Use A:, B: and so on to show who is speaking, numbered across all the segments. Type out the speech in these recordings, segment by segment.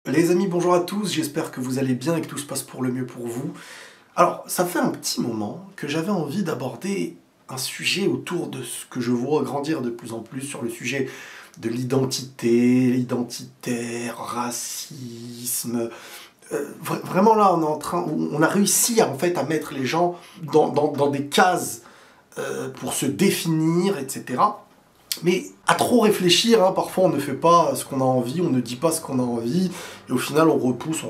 A: Les amis, bonjour à tous, j'espère que vous allez bien et que tout se passe pour le mieux pour vous. Alors, ça fait un petit moment que j'avais envie d'aborder un sujet autour de ce que je vois grandir de plus en plus sur le sujet de l'identité, l'identitaire, racisme. Vraiment là, on a réussi en fait à mettre les gens dans des cases pour se définir, etc. Mais à trop réfléchir, hein, parfois on ne fait pas ce qu'on a envie, on ne dit pas ce qu'on a envie, et au final on repousse.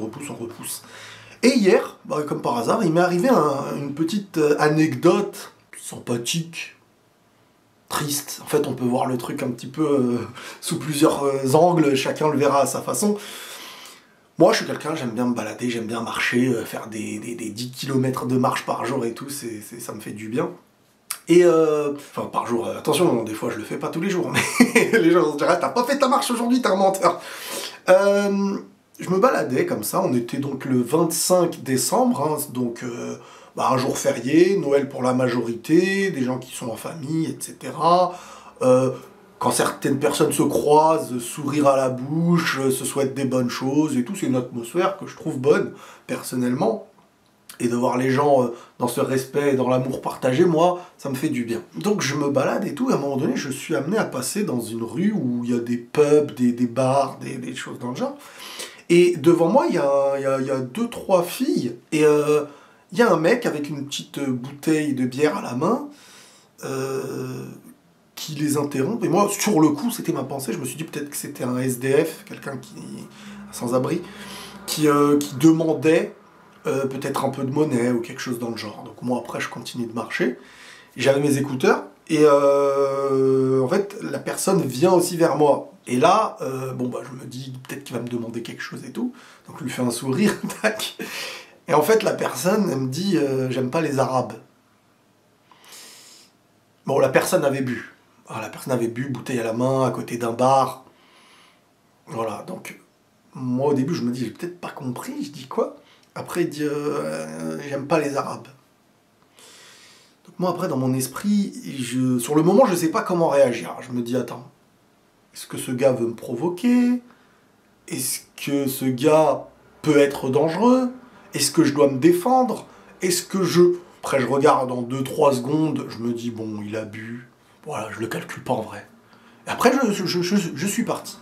A: Et hier, comme par hasard, il m'est arrivé une petite anecdote sympathique, triste. En fait, on peut voir le truc un petit peu sous plusieurs angles, chacun le verra à sa façon. Moi, je suis quelqu'un, j'aime bien me balader, j'aime bien marcher, faire des 10 km de marche par jour et tout, ça me fait du bien. Et enfin par jour, attention, des fois je le fais pas tous les jours, mais les gens se diraient t'as pas fait ta marche aujourd'hui, t'es un menteur. Je me baladais comme ça, on était donc le 25 décembre, hein, donc un jour férié, Noël pour la majorité, des gens qui sont en famille, etc. Quand certaines personnes se croisent, sourire à la bouche, se souhaitent des bonnes choses et tout, c'est une atmosphère que je trouve bonne, personnellement. Et de voir les gens dans ce respect et dans l'amour partagé, moi, ça me fait du bien. Donc je me balade et tout, et à un moment donné, je suis amené à passer dans une rue où il y a des pubs, des bars, des choses dans le genre. Et devant moi, il y a deux, trois filles, et il y a un mec avec une petite bouteille de bière à la main, qui les interrompt. Et moi, sur le coup, c'était ma pensée, je me suis dit peut-être que c'était un SDF, quelqu'un qui sans-abri, qui demandait peut-être un peu de monnaie ou quelque chose dans le genre. Donc moi après je continue de marcher, j'avais mes écouteurs et en fait la personne vient aussi vers moi. Et là, je me dis peut-être qu'il va me demander quelque chose et tout, donc je lui fais un sourire, tac. Et en fait la personne elle me dit j'aime pas les Arabes. Bon, la personne avait bu. Alors, la personne avait bu, bouteille à la main, à côté d'un bar. Voilà, donc moi au début je me dis j'ai peut-être pas compris, je dis quoi? Après, il dit j'aime pas les Arabes. Donc moi, après, dans mon esprit, sur le moment, je sais pas comment réagir. Je me dis, attends, est-ce que ce gars veut me provoquer? Est-ce que ce gars peut être dangereux? Est-ce que je dois me défendre? Est-ce que Après, je regarde en 2-3 secondes, je me dis, bon, il a bu. Voilà, je le calcule pas en vrai. Et après, je suis parti.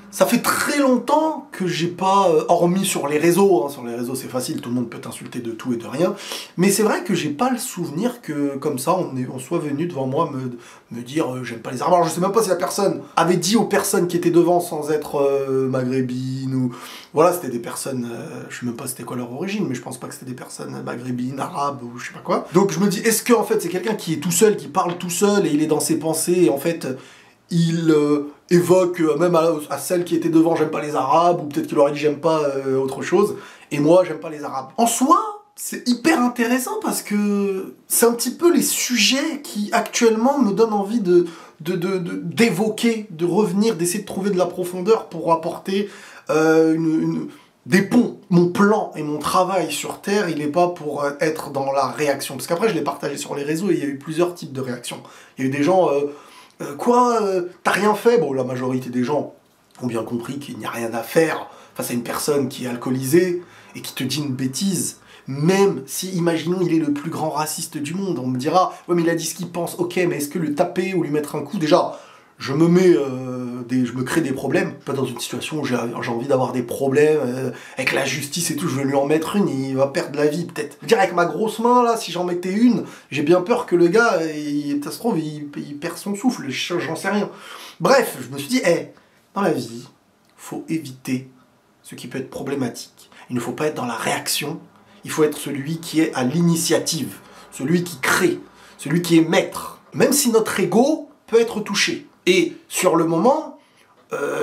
A: Ça fait très longtemps que j'ai pas, hormis sur les réseaux, hein, sur les réseaux c'est facile, tout le monde peut t'insulter de tout et de rien, mais c'est vrai que j'ai pas le souvenir que, comme ça, on soit venu devant moi me dire j'aime pas les Arabes. Alors je sais même pas si la personne avait dit aux personnes qui étaient devant sans être maghrébines, ou... Voilà, c'était des personnes, je sais même pas c'était quoi leur origine, mais je pense pas que c'était des personnes maghrébines, arabes, ou je sais pas quoi. Donc je me dis, est-ce que en fait c'est quelqu'un qui est tout seul, qui parle tout seul, et il est dans ses pensées, et en fait... il évoque même à celle qui était devant j'aime pas les Arabes, ou peut-être qu'il aurait dit j'aime pas autre chose, et moi j'aime pas les Arabes. En soi, c'est hyper intéressant parce que c'est un petit peu les sujets qui actuellement me donnent envie d'évoquer, de revenir, d'essayer de trouver de la profondeur pour apporter des ponts. Mon plan et mon travail sur Terre, il n'est pas pour être dans la réaction. Parce qu'après, je l'ai partagé sur les réseaux et il y a eu plusieurs types de réactions. Il y a eu des gens... t'as rien fait? Bon, la majorité des gens ont bien compris qu'il n'y a rien à faire face à une personne qui est alcoolisée et qui te dit une bêtise. Même si, imaginons, il est le plus grand raciste du monde, on me dira, ouais, mais il a dit ce qu'il pense, ok, mais est-ce que le taper ou lui mettre un coup, déjà, je me crée des problèmes, pas dans une situation où j'ai envie d'avoir des problèmes avec la justice et tout, je veux lui en mettre une, il va perdre la vie peut-être. Je veux dire, avec ma grosse main là, si j'en mettais une, j'ai bien peur que le gars, ça se trouve, il perd son souffle, j'en sais rien. Bref, je me suis dit, dans la vie, faut éviter ce qui peut être problématique. Il ne faut pas être dans la réaction, il faut être celui qui est à l'initiative, celui qui crée, celui qui est maître. Même si notre ego peut être touché. Et sur le moment,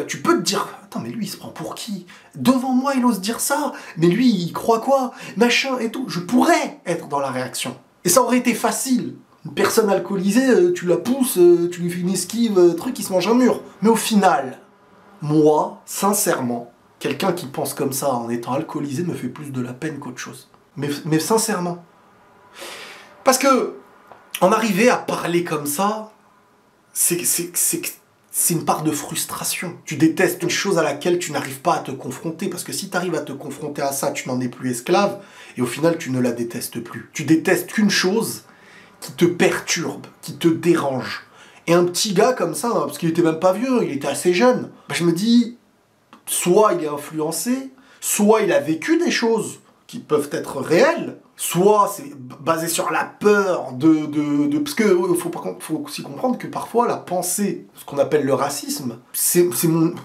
A: tu peux te dire, attends, mais lui, il se prend pour qui? Devant moi, il ose dire ça, mais lui, il croit quoi? Machin et tout. Je pourrais être dans la réaction. Et ça aurait été facile. Une personne alcoolisée, tu la pousses, tu lui fais une esquive, truc, il se mange un mur. Mais au final, moi, sincèrement, quelqu'un qui pense comme ça en étant alcoolisé me fait plus de la peine qu'autre chose. Mais sincèrement. Parce que, en arriver à parler comme ça, c'est c'est une part de frustration. Tu détestes une chose à laquelle tu n'arrives pas à te confronter, parce que si tu arrives à te confronter à ça, tu n'en es plus esclave, et au final, tu ne la détestes plus. Tu détestes qu'une chose qui te perturbe, qui te dérange. Et un petit gars comme ça, parce qu'il était même pas vieux, il était assez jeune, je me dis, soit il est influencé, soit il a vécu des choses qui peuvent être réelles, soit c'est basé sur la peur parce que faut aussi comprendre que parfois la pensée, ce qu'on appelle le racisme,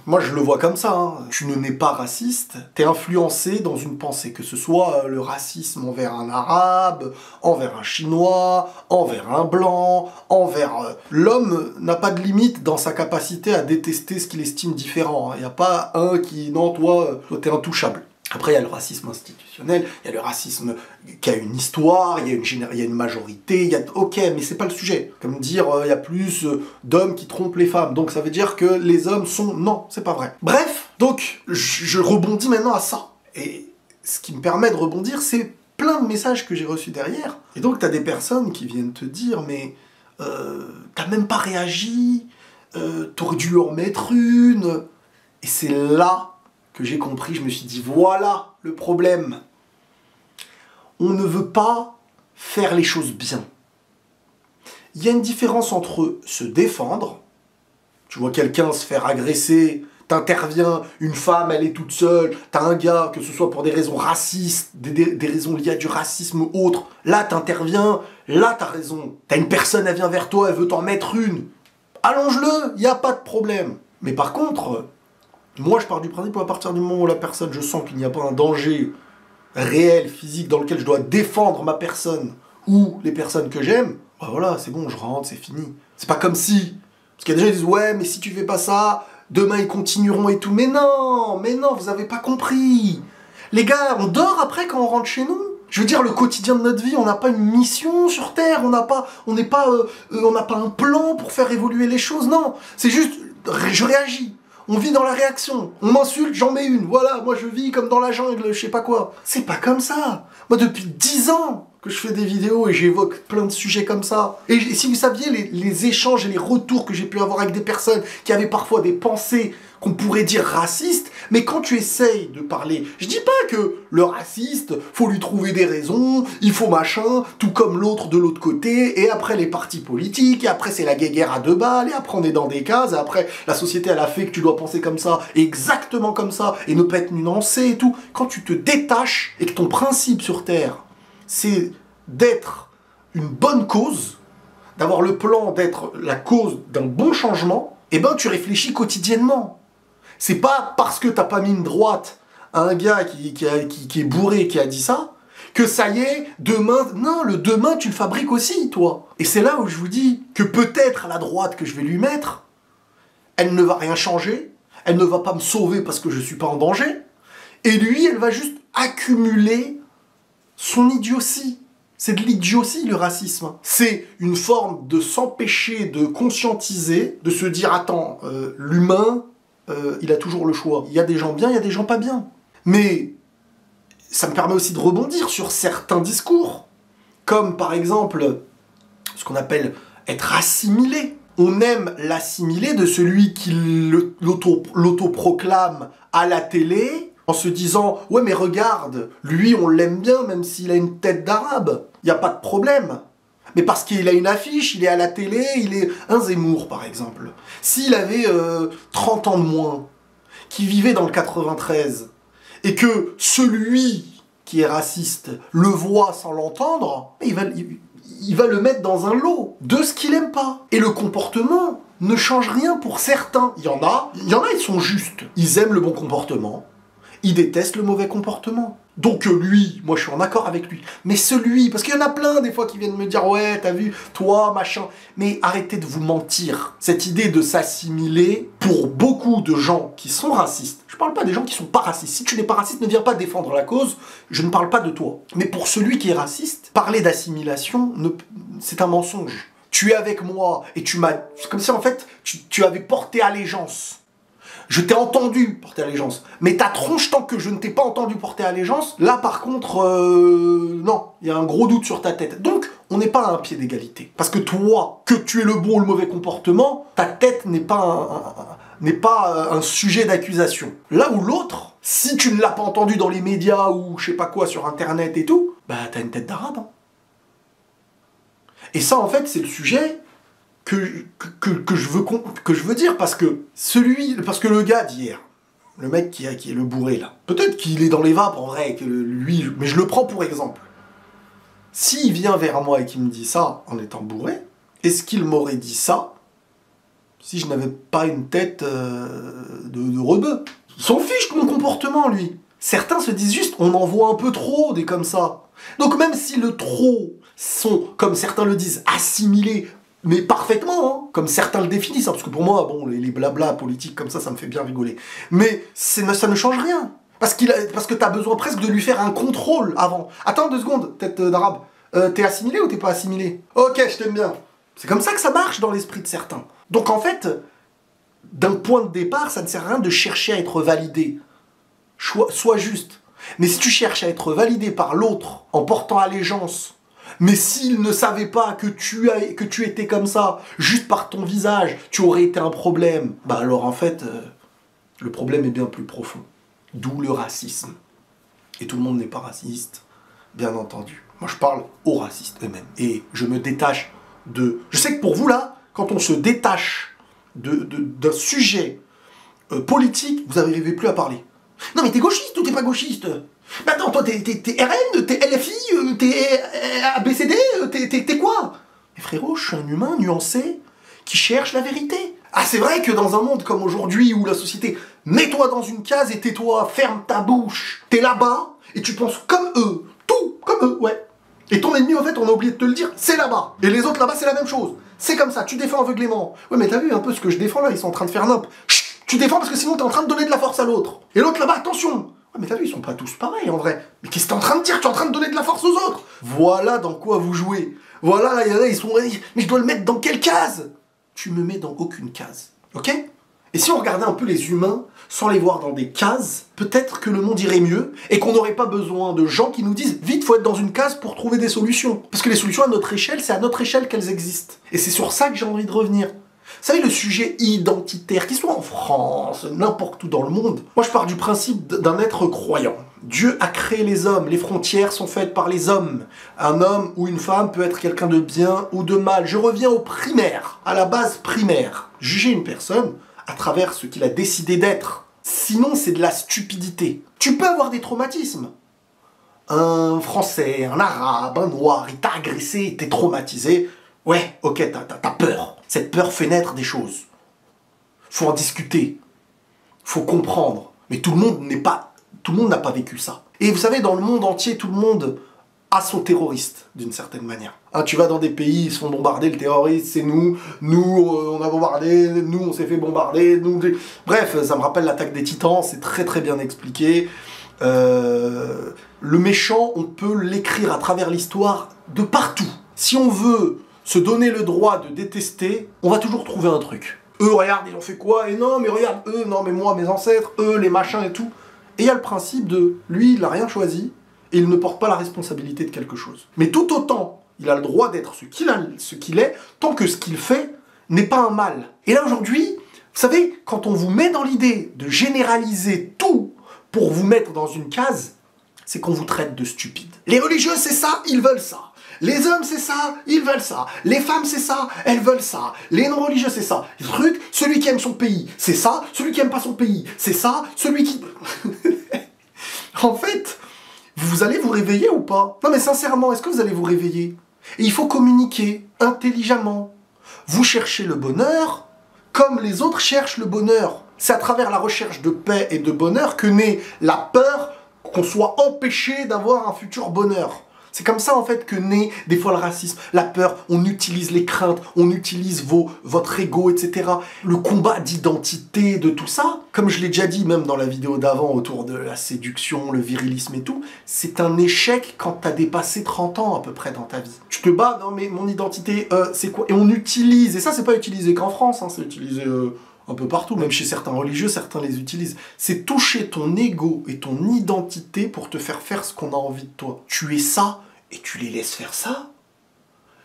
A: moi je le vois comme ça, hein. Tu ne nais pas raciste, t'es influencé dans une pensée, que ce soit le racisme envers un arabe, envers un chinois, envers un blanc, envers... L'homme n'a pas de limite dans sa capacité à détester ce qu'il estime différent, hein. Il n'y a pas un qui... Non, toi t'es intouchable. Après, il y a le racisme institutionnel, il y a le racisme qui a une histoire, il y a une majorité, ok, mais c'est pas le sujet. Comme dire, il y a plus d'hommes qui trompent les femmes, donc ça veut dire que les hommes sont... Non, c'est pas vrai. Bref, donc, je rebondis maintenant à ça. Et ce qui me permet de rebondir, c'est plein de messages que j'ai reçus derrière. Et donc, t'as des personnes qui viennent te dire, mais t'as même pas réagi, t'aurais dû en mettre une. Et c'est là que j'ai compris, je me suis dit, voilà le problème. On ne veut pas faire les choses bien. Il y a une différence entre se défendre, tu vois quelqu'un se faire agresser, t'interviens, une femme, elle est toute seule, t'as un gars, que ce soit pour des raisons racistes, des raisons liées à du racisme ou autre, là t'interviens, là t'as raison. T'as une personne, elle vient vers toi, elle veut t'en mettre une. Allonge-le, il n'y a pas de problème. Mais par contre... Moi, je pars du principe qu'à partir du moment où la personne, je sens qu'il n'y a pas un danger réel, physique, dans lequel je dois défendre ma personne ou les personnes que j'aime, bah voilà, c'est bon, je rentre, c'est fini. C'est pas comme si... Parce qu'il y a des gens qui disent, ouais, mais si tu fais pas ça, demain ils continueront et tout. Mais non, vous avez pas compris. Les gars, on dort après quand on rentre chez nous. Je veux dire, le quotidien de notre vie, on n'a pas une mission sur Terre, on n'a pas un plan pour faire évoluer les choses, non. C'est juste, je réagis. On vit dans la réaction. On m'insulte, j'en mets une. Voilà, moi je vis comme dans la jungle, je sais pas quoi. C'est pas comme ça. Moi, depuis 10 ans que je fais des vidéos et j'évoque plein de sujets comme ça. Et si vous saviez les échanges et les retours que j'ai pu avoir avec des personnes qui avaient parfois des pensées qu'on pourrait dire racistes, mais quand tu essayes de parler, je dis pas que le raciste, faut lui trouver des raisons, il faut machin, tout comme l'autre de l'autre côté, et après les partis politiques, et après c'est la guerre à deux balles, et après on est dans des cases, et après la société elle a fait que tu dois penser comme ça, exactement comme ça, et ne pas être nuancé et tout. Quand tu te détaches, et que ton principe sur Terre, c'est d'être une bonne cause, d'avoir le plan d'être la cause d'un bon changement, eh ben tu réfléchis quotidiennement. C'est pas parce que t'as pas mis une droite à un gars qui est bourré qui a dit ça, que ça y est, demain... Non, le demain, tu le fabriques aussi, toi. Et c'est là où je vous dis que peut-être à la droite que je vais lui mettre, elle ne va rien changer, elle ne va pas me sauver parce que je suis pas en danger, et lui, elle va juste accumuler son idiotie. C'est de l'idiotie, le racisme. C'est une forme de s'empêcher de conscientiser, de se dire, attends, l'humain... il a toujours le choix. Il y a des gens bien, il y a des gens pas bien. Mais ça me permet aussi de rebondir sur certains discours, comme par exemple ce qu'on appelle être assimilé. On aime l'assimiler de celui qui l'autoproclame à la télé en se disant « Ouais mais regarde, lui on l'aime bien même s'il a une tête d'arabe, il n'y a pas de problème ». Mais parce qu'il a une affiche, il est à la télé, il est... Un Zemmour, par exemple. S'il avait 30 ans de moins, qui vivait dans le 93, et que celui qui est raciste le voit sans l'entendre, il va le mettre dans un lot de ce qu'il aime pas. Et le comportement ne change rien pour certains. Il y en a, ils sont justes. Ils aiment le bon comportement, ils détestent le mauvais comportement. Donc lui, moi je suis en accord avec lui. Mais celui, parce qu'il y en a plein des fois qui viennent me dire « Ouais, t'as vu, toi, machin... » Mais arrêtez de vous mentir. Cette idée de s'assimiler, pour beaucoup de gens qui sont racistes, je parle pas des gens qui sont pas racistes. Si tu n'es pas raciste, ne viens pas défendre la cause, je ne parle pas de toi. Mais pour celui qui est raciste, parler d'assimilation, c'est un mensonge. Tu es avec moi et tu m'as... C'est comme si en fait, tu avais porté allégeance. Je t'ai entendu porter allégeance. Mais ta tronche, tant que je ne t'ai pas entendu porter allégeance, là par contre, non, il y a un gros doute sur ta tête. Donc, on n'est pas à un pied d'égalité. Parce que toi, que tu aies le bon ou le mauvais comportement, ta tête n'est pas un sujet d'accusation. Là où l'autre, si tu ne l'as pas entendu dans les médias ou je sais pas quoi sur internet et tout, bah t'as une tête d'arabe. Hein. Et ça, en fait, c'est le sujet que je veux dire, parce que le gars d'hier, le mec qui est le bourré là, peut-être qu'il est dans les vapes en vrai, mais je le prends pour exemple. S'il vient vers moi et qu'il me dit ça en étant bourré, est-ce qu'il m'aurait dit ça si je n'avais pas une tête de rebeu? Il s'en fiche de mon comportement, lui. Certains se disent juste, on en voit un peu trop des comme ça. Donc même si le trop sont, comme certains le disent, assimilés, mais parfaitement, hein, comme certains le définissent, hein, parce que pour moi, bon, les blabla politiques comme ça me fait bien rigoler. Mais ça ne change rien. Parce que t'as besoin presque de lui faire un contrôle avant. Attends 2 secondes, tête d'arabe. T'es assimilé ou t'es pas assimilé? Ok, je t'aime bien. C'est comme ça que ça marche dans l'esprit de certains. Donc en fait, d'un point de départ, ça ne sert à rien de chercher à être validé. Sois juste. Mais si tu cherches à être validé par l'autre en portant allégeance, mais s'il ne savait pas que tu étais comme ça, juste par ton visage, tu aurais été un problème, bah alors en fait, le problème est bien plus profond. D'où le racisme. Et tout le monde n'est pas raciste, bien entendu. Moi je parle aux racistes eux-mêmes. Et je me détache de... Je sais que pour vous là, quand on se détache d'un sujet politique, vous n'arrivez plus à parler. Non mais t'es gauchiste ou t'es pas gauchiste? Mais attends, toi t'es RN, t'es LFI, t'es ABCD, t'es quoi? Mais frérot, je suis un humain nuancé qui cherche la vérité. Ah c'est vrai que dans un monde comme aujourd'hui où la société, mets-toi dans une case et tais-toi, ferme ta bouche, t'es là-bas et tu penses comme eux, tout comme eux, ouais. Et ton ennemi en fait, on a oublié de te le dire, c'est là-bas. Et les autres là-bas c'est la même chose. C'est comme ça, tu défends aveuglément. Ouais mais t'as vu un peu ce que je défends là, ils sont en train de faire nimp. Chut, tu défends parce que sinon t'es en train de donner de la force à l'autre. Et l'autre là-bas, attention. Ouais mais t'as vu, ils sont pas tous pareils en vrai. Mais qu'est-ce que t'es en train de dire? Tu es en train de donner de la force aux autres. Voilà dans quoi vous jouez. Voilà, là, ils sont... Mais je dois le mettre dans quelle case? Tu me mets dans aucune case. Ok? Et si on regardait un peu les humains, sans les voir dans des cases, peut-être que le monde irait mieux, et qu'on n'aurait pas besoin de gens qui nous disent « Vite, faut être dans une case pour trouver des solutions ». Parce que les solutions à notre échelle, c'est à notre échelle qu'elles existent. Et c'est sur ça que j'ai envie de revenir. Vous savez, le sujet identitaire, qu'il soit en France, n'importe où dans le monde, moi je pars du principe d'un être croyant. Dieu a créé les hommes, les frontières sont faites par les hommes. Un homme ou une femme peut être quelqu'un de bien ou de mal. Je reviens au primaire, à la base primaire. Juger une personne à travers ce qu'il a décidé d'être. Sinon, c'est de la stupidité. Tu peux avoir des traumatismes. Un Français, un Arabe, un Noir, il t'a agressé, t'es traumatisé. Ouais, ok, t'as peur. Cette peur fait naître des choses. Faut en discuter. Faut comprendre. Mais tout le monde n'a pas vécu ça. Et vous savez, dans le monde entier, tout le monde a son terroriste, d'une certaine manière. Hein, tu vas dans des pays, ils se font bombarder, le terroriste, c'est nous. On a bombardé, nous, on s'est fait bombarder. Bref, ça me rappelle l'attaque des Titans, c'est très très bien expliqué. Le méchant, on peut l'écrire à travers l'histoire de partout. Si on veut se donner le droit de détester, on va toujours trouver un truc. Eux, regarde, ils ont fait quoi? Et non, mais regarde, eux, non, mais moi, mes ancêtres, eux, les machins et tout. Et il y a le principe de, lui, il n'a rien choisi, et il ne porte pas la responsabilité de quelque chose. Mais tout autant, il a le droit d'être ce qu'il est, tant que ce qu'il fait n'est pas un mal. Et là, aujourd'hui, vous savez, quand on vous met dans l'idée de généraliser tout pour vous mettre dans une case, c'est qu'on vous traite de stupide. Les religieux, c'est ça, ils veulent ça. Les hommes, c'est ça, ils veulent ça. Les femmes, c'est ça, elles veulent ça. Les non-religieux, c'est ça. Le truc, celui qui aime son pays, c'est ça. Celui qui aime pas son pays, c'est ça. Celui qui... En fait, vous allez vous réveiller ou pas? Non mais sincèrement, est-ce que vous allez vous réveiller? Et il faut communiquer intelligemment. Vous cherchez le bonheur comme les autres cherchent le bonheur. C'est à travers la recherche de paix et de bonheur que naît la peur qu'on soit empêché d'avoir un futur bonheur. C'est comme ça en fait que naît des fois le racisme, la peur, on utilise les craintes, on utilise votre ego, etc. Le combat d'identité, de tout ça, comme je l'ai déjà dit même dans la vidéo d'avant autour de la séduction, le virilisme et tout, c'est un échec quand t'as dépassé 30 ans à peu près dans ta vie. Tu te bats, non mais mon identité, c'est quoi? Et on utilise, et ça c'est pas utilisé qu'en France, hein, c'est utilisé un peu partout, même chez certains religieux, certains les utilisent. C'est toucher ton ego et ton identité pour te faire faire ce qu'on a envie de toi. Tu es ça et tu les laisses faire ça.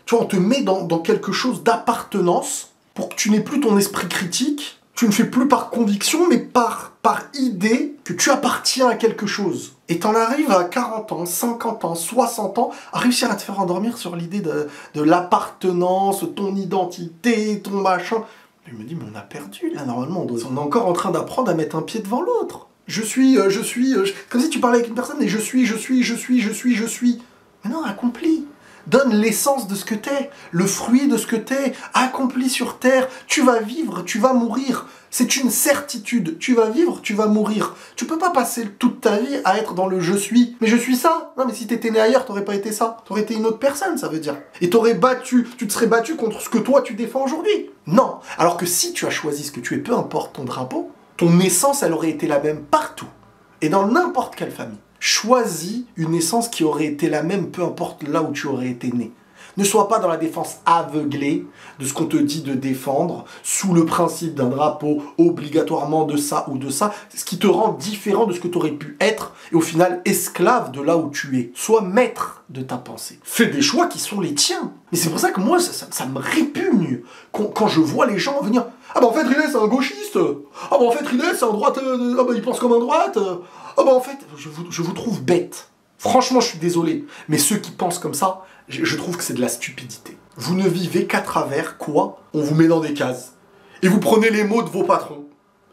A: Tu vois, on te met dans quelque chose d'appartenance pour que tu n'aies plus ton esprit critique. Tu ne fais plus par conviction, mais par idée que tu appartiens à quelque chose. Et t'en arrives à 40 ans, 50 ans, 60 ans, à réussir à te faire endormir sur l'idée de l'appartenance, ton identité, ton machin. Je me dis, mais on a perdu, là, normalement. On est encore en train d'apprendre à mettre un pied devant l'autre. Je suis, comme si tu parlais avec une personne et je suis. Mais non, accompli. Donne l'essence de ce que t'es, le fruit de ce que t'es, accompli sur terre. Tu vas vivre, tu vas mourir. C'est une certitude. Tu vas vivre, tu vas mourir. Tu peux pas passer toute ta vie à être dans le je suis. Mais je suis ça. Non, mais si t'étais né ailleurs, t'aurais pas été ça. T'aurais été une autre personne, ça veut dire. Et tu te serais battu contre ce que toi tu défends aujourd'hui. Non. Alors que si tu as choisi ce que tu es, peu importe ton drapeau, ton essence, elle aurait été la même partout. Et dans n'importe quelle famille. Choisis une essence qui aurait été la même, peu importe là où tu aurais été né. Ne sois pas dans la défense aveuglée de ce qu'on te dit de défendre, sous le principe d'un drapeau, obligatoirement de ça ou de ça, ce qui te rend différent de ce que tu aurais pu être, et au final esclave de là où tu es. Sois maître de ta pensée. Fais des choix qui sont les tiens. Mais c'est pour ça que moi, ça me répugne quand je vois les gens venir. Ah bah en fait, Riley, c'est un gauchiste. Ah bah en fait, Riley, c'est un droite. Ah bah il pense comme un droite. Ah bah en fait, je vous trouve bête. Franchement, je suis désolé. Mais ceux qui pensent comme ça, je trouve que c'est de la stupidité. Vous ne vivez qu'à travers quoi? On vous met dans des cases. Et vous prenez les mots de vos patrons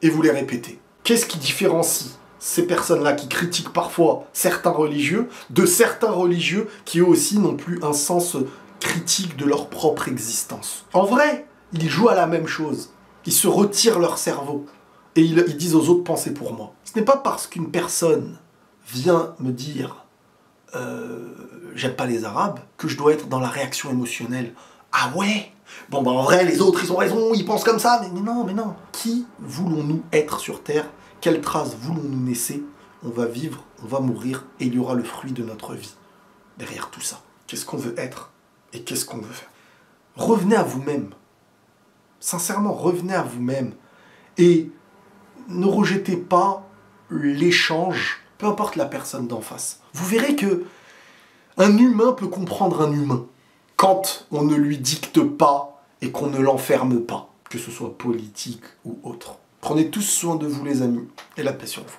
A: et vous les répétez. Qu'est-ce qui différencie ces personnes-là qui critiquent parfois certains religieux de certains religieux qui eux aussi n'ont plus un sens critique de leur propre existence? En vrai, ils jouent à la même chose. Ils se retirent leur cerveau et ils disent aux autres pensez pour moi. Ce n'est pas parce qu'une personne vient me dire j'aime pas les Arabes que je dois être dans la réaction émotionnelle. Ah ouais? Bon bah en vrai les autres ils ont raison, ils pensent comme ça, mais non. Qui voulons-nous être sur Terre? Quelle trace voulons-nous laisser? On va vivre, on va mourir et il y aura le fruit de notre vie derrière tout ça. Qu'est-ce qu'on veut être et qu'est-ce qu'on veut faire? Revenez à vous-même. Sincèrement, revenez à vous-même et ne rejetez pas l'échange, peu importe la personne d'en face. Vous verrez que un humain peut comprendre un humain quand on ne lui dicte pas et qu'on ne l'enferme pas, que ce soit politique ou autre. Prenez tous soin de vous les amis et la paix sur vous.